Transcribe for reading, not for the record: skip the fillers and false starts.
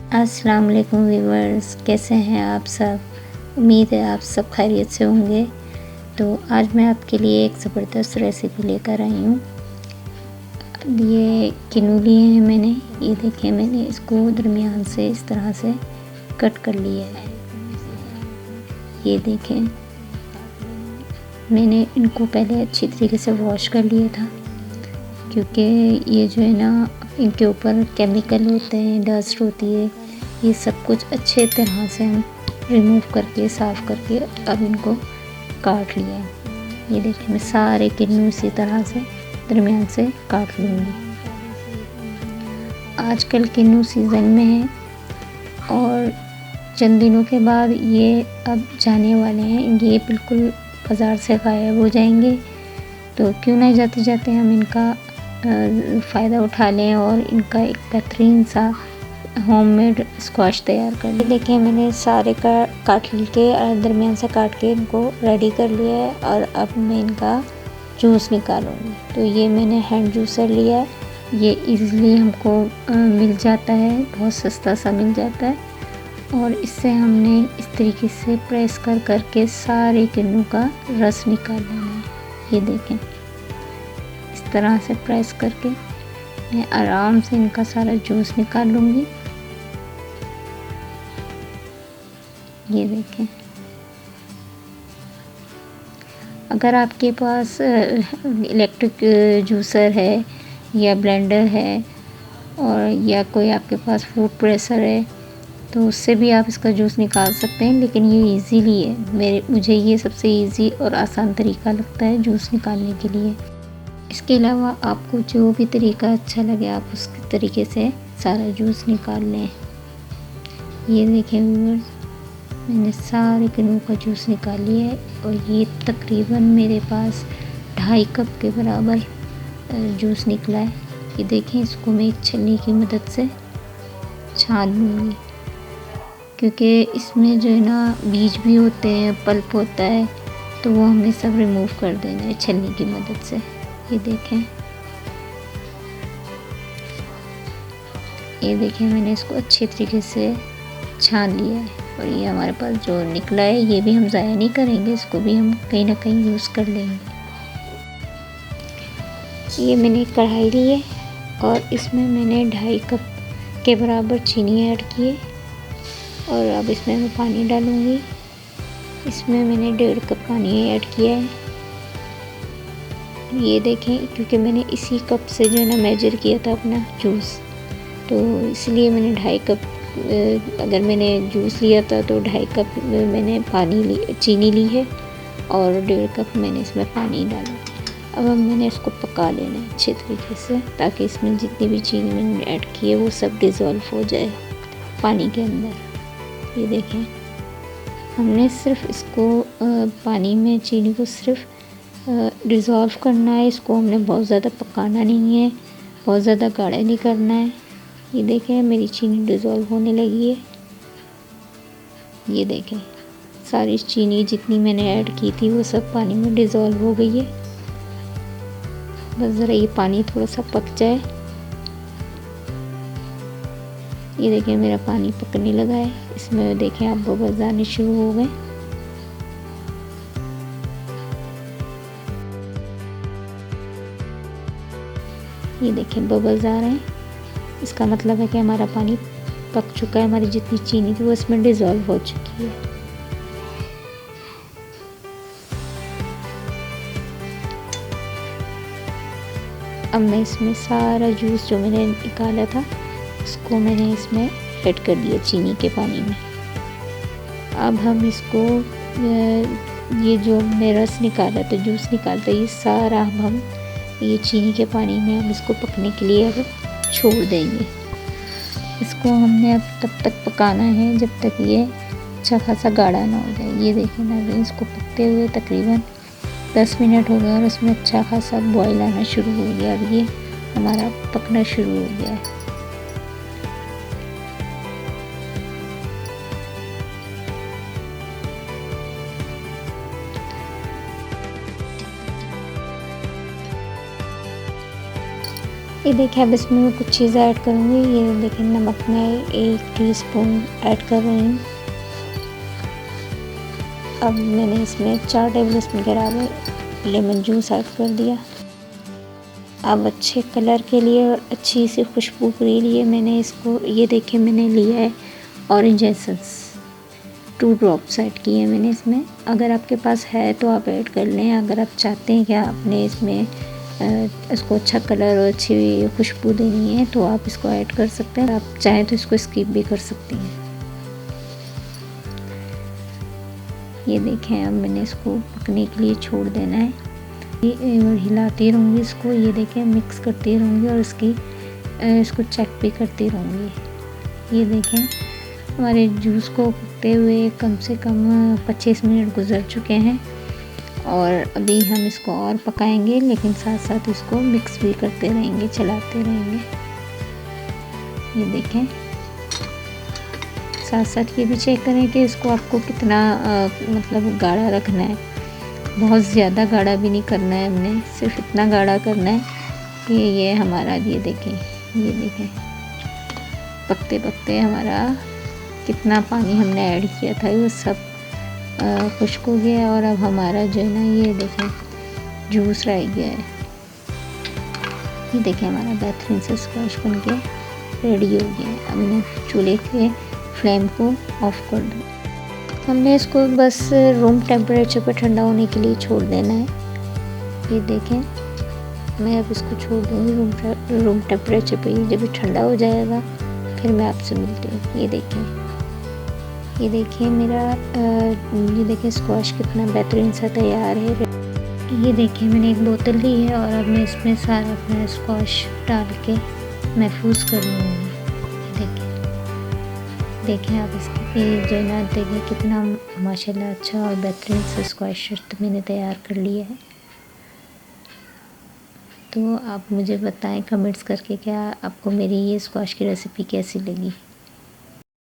अस्सलाम वालेकुम व्यूअर्स, कैसे हैं आप सब। उम्मीद है आप सब खैरियत से होंगे। तो आज मैं आपके लिए एक ज़बरदस्त रेसिपी लेकर आई हूँ। ये किन्नू लिए हैं मैंने। ये देखें, मैंने इसको दरमियान से इस तरह से कट कर लिया है। ये देखें, मैंने इनको पहले अच्छी तरीके से वॉश कर लिया था, क्योंकि ये जो है ना, इनके ऊपर केमिकल होते हैं, डस्ट होती है। ये सब कुछ अच्छे तरह से हम रिमूव करके, साफ़ करके अब इनको काट लिया है। ये देखिए, मैं सारे किन्नू इसी तरह से दरमियान से काट लूँगी। आजकल किन्नू सीज़न में है और चंद दिनों के बाद ये अब जाने वाले हैं। ये बिल्कुल बाज़ार से गायब हो जाएंगे। तो क्यों ना जाते जाते हम इनका फ़ायदा उठा लें और इनका एक बेहतरीन सा होममेड स्क्वाश तैयार कर लें। देखिए, मैंने सारे काट के दरमियान से काट के इनको रेडी कर लिया है और अब मैं इनका जूस निकालूंगी। तो ये मैंने हैंड जूसर लिया है। ये इजीली हमको मिल जाता है, बहुत सस्ता सा मिल जाता है। और इससे हमने इस तरीके से प्रेस कर के सारे किन्नू का रस निकाल लेना है। ये देखें, इस तरह से प्रेस करके मैं आराम से इनका सारा जूस निकाल लूँगी। ये देखें, अगर आपके पास इलेक्ट्रिक जूसर है या ब्लेंडर है और या कोई आपके पास फूड प्रेसर है, तो उससे भी आप इसका जूस निकाल सकते हैं। लेकिन ये इजीली है, मुझे ये सबसे इजी और आसान तरीका लगता है जूस निकालने के लिए। इसके अलावा आपको जो भी तरीका अच्छा लगे, आप उस तरीके से सारा जूस निकाल लें। ये देखें व्यूअर्स, मैंने सारे किन्नू का जूस निकाल लिया है और ये तकरीबन मेरे पास 2.5 कप के बराबर जूस निकला है। ये देखें, इसको मैं एक छन्नी की मदद से छान लूँगी, क्योंकि इसमें जो है ना बीज भी होते हैं, पल्प होता है, तो वो हमें सब रिमूव कर देना है छन्नी की मदद से। ये देखें, मैंने इसको अच्छे तरीके से छान लिया है और ये हमारे पास जो निकला है, ये भी हम ज़ाया नहीं करेंगे, इसको भी हम कहीं ना कहीं यूज़ कर लेंगे। ये मैंने कढ़ाई ली है और इसमें मैंने 2.5 कप के बराबर चीनी ऐड की है और अब इसमें मैं पानी डालूँगी। इसमें मैंने 1.5 कप पानी ऐड किया है। ये देखें, क्योंकि मैंने इसी कप से जो है ना मेजर किया था अपना जूस, तो इसलिए मैंने 2.5 कप, अगर मैंने जूस लिया था तो 2.5 कप मैंने चीनी ली है और 1.5 कप मैंने इसमें पानी डाला। अब मैंने इसको पका लेना है अच्छे तरीके से, ताकि इसमें जितनी भी चीनी मैंने ऐड की है वो सब डिज़ोल्व हो जाए पानी के अंदर। ये देखें, हमने सिर्फ इसको पानी में चीनी को सिर्फ डिज़ोल्व करना है। इसको हमने बहुत ज़्यादा पकाना नहीं है, बहुत ज़्यादा गाढ़ा नहीं करना है। ये देखें, मेरी चीनी डिज़ोल्व होने लगी है। ये देखें, सारी चीनी जितनी मैंने ऐड की थी वो सब पानी में डिज़ोल्व हो गई है। बस ज़रा ये पानी थोड़ा सा पक जाए। ये देखें, मेरा पानी पकने लगा है। इसमें देखें, आप बबल्स आने शुरू हो गए। ये देखें, बबल्स आ रहे हैं, इसका मतलब है कि हमारा पानी पक चुका है। हमारी जितनी चीनी थी वो इसमें डिज़ोल्व हो चुकी है। अब मैं इसमें सारा जूस जो मैंने निकाला था उसको मैंने इसमें ऐड कर दिया चीनी के पानी में। अब हम इसको, ये जो हमने रस निकाला था, जूस निकाला था, ये सारा हम ये चीनी के पानी में हम इसको पकने के लिए अब छोड़ देंगे। इसको हमने अब तब तक पकाना है जब तक ये अच्छा खासा गाढ़ा ना हो जाए। ये देखें ना, इसको पकते हुए तकरीबन 10 मिनट हो गए और उसमें अच्छा खासा बॉयल आना शुरू हो गया। अब ये हमारा पकना शुरू हो गया है। ये देखिए अब इसमें मैं कुछ चीज़ें ऐड करूँगी। ये देखिए नमक मैं 1 टीस्पून ऐड कर रही हूँ। अब मैंने इसमें 4 टेबल स्पून के बराबर लेमन जूस ऐड कर दिया। अब अच्छे कलर के लिए और अच्छी सी खुशबू के लिए मैंने इसको, ये देखिए मैंने लिया है ऑरेंज एसेंस 2 ड्रॉप्स ऐड किए हैं मैंने इसमें। अगर आपके पास है तो आप ऐड कर लें। अगर आप चाहते हैं कि आपने इसमें इसको अच्छा कलर और अच्छी खुशबू देनी है तो आप इसको ऐड कर सकते हैं। आप चाहें तो इसको स्किप भी कर सकती हैं। ये देखें अब मैंने इसको पकने के लिए छोड़ देना है। और हिलाती रहूँगी इसको। ये देखें मिक्स करती रहूँगी और इसको चेक भी करती रहूँगी। ये देखें हमारे जूस को पकते हुए कम से कम 25 मिनट गुजर चुके हैं और अभी हम इसको और पकाएंगे, लेकिन साथ साथ इसको मिक्स भी करते रहेंगे, चलाते रहेंगे। ये देखें साथ साथ ये भी चेक करें कि इसको आपको कितना मतलब गाढ़ा रखना है। बहुत ज़्यादा गाढ़ा भी नहीं करना है, हमने सिर्फ इतना गाढ़ा करना है कि ये हमारा, ये देखें पकते पकते हमारा कितना पानी हमने ऐड किया था वो सब खुश्क हो गया। और अब हमारा जो है ना, ये देखें जूस रह गया है। ये देखें हमारा बेहतरीन से स्क्वैश बन के रेडी हो गया है। अब मैं चूल्हे के फ्लेम को ऑफ कर दूँ। हमने इसको बस रूम टेम्परेचर पर ठंडा होने के लिए छोड़ देना है। ये देखें मैं अब इसको छोड़ दूँगी रूम टेम्परेचर पे। जब ये ठंडा हो जाएगा फिर मैं आपसे मिलती हूँ। ये देखिए मेरा ये देखिए स्क्वैश कितना बेहतरीन सा तैयार है। ये देखिए मैंने एक बोतल ली है और अब मैं इसमें सारा अपना स्क्वैश डाल के महफूज कर लूँगी। देखें आप इसकी जो ना, देखिए कितना माशाल्लाह अच्छा और बेहतरीन सा स्क्वैश मैंने तैयार कर लिया है। तो आप मुझे बताएं कमेंट्स करके क्या आपको मेरी ये स्क्वैश की रेसिपी कैसी लगी।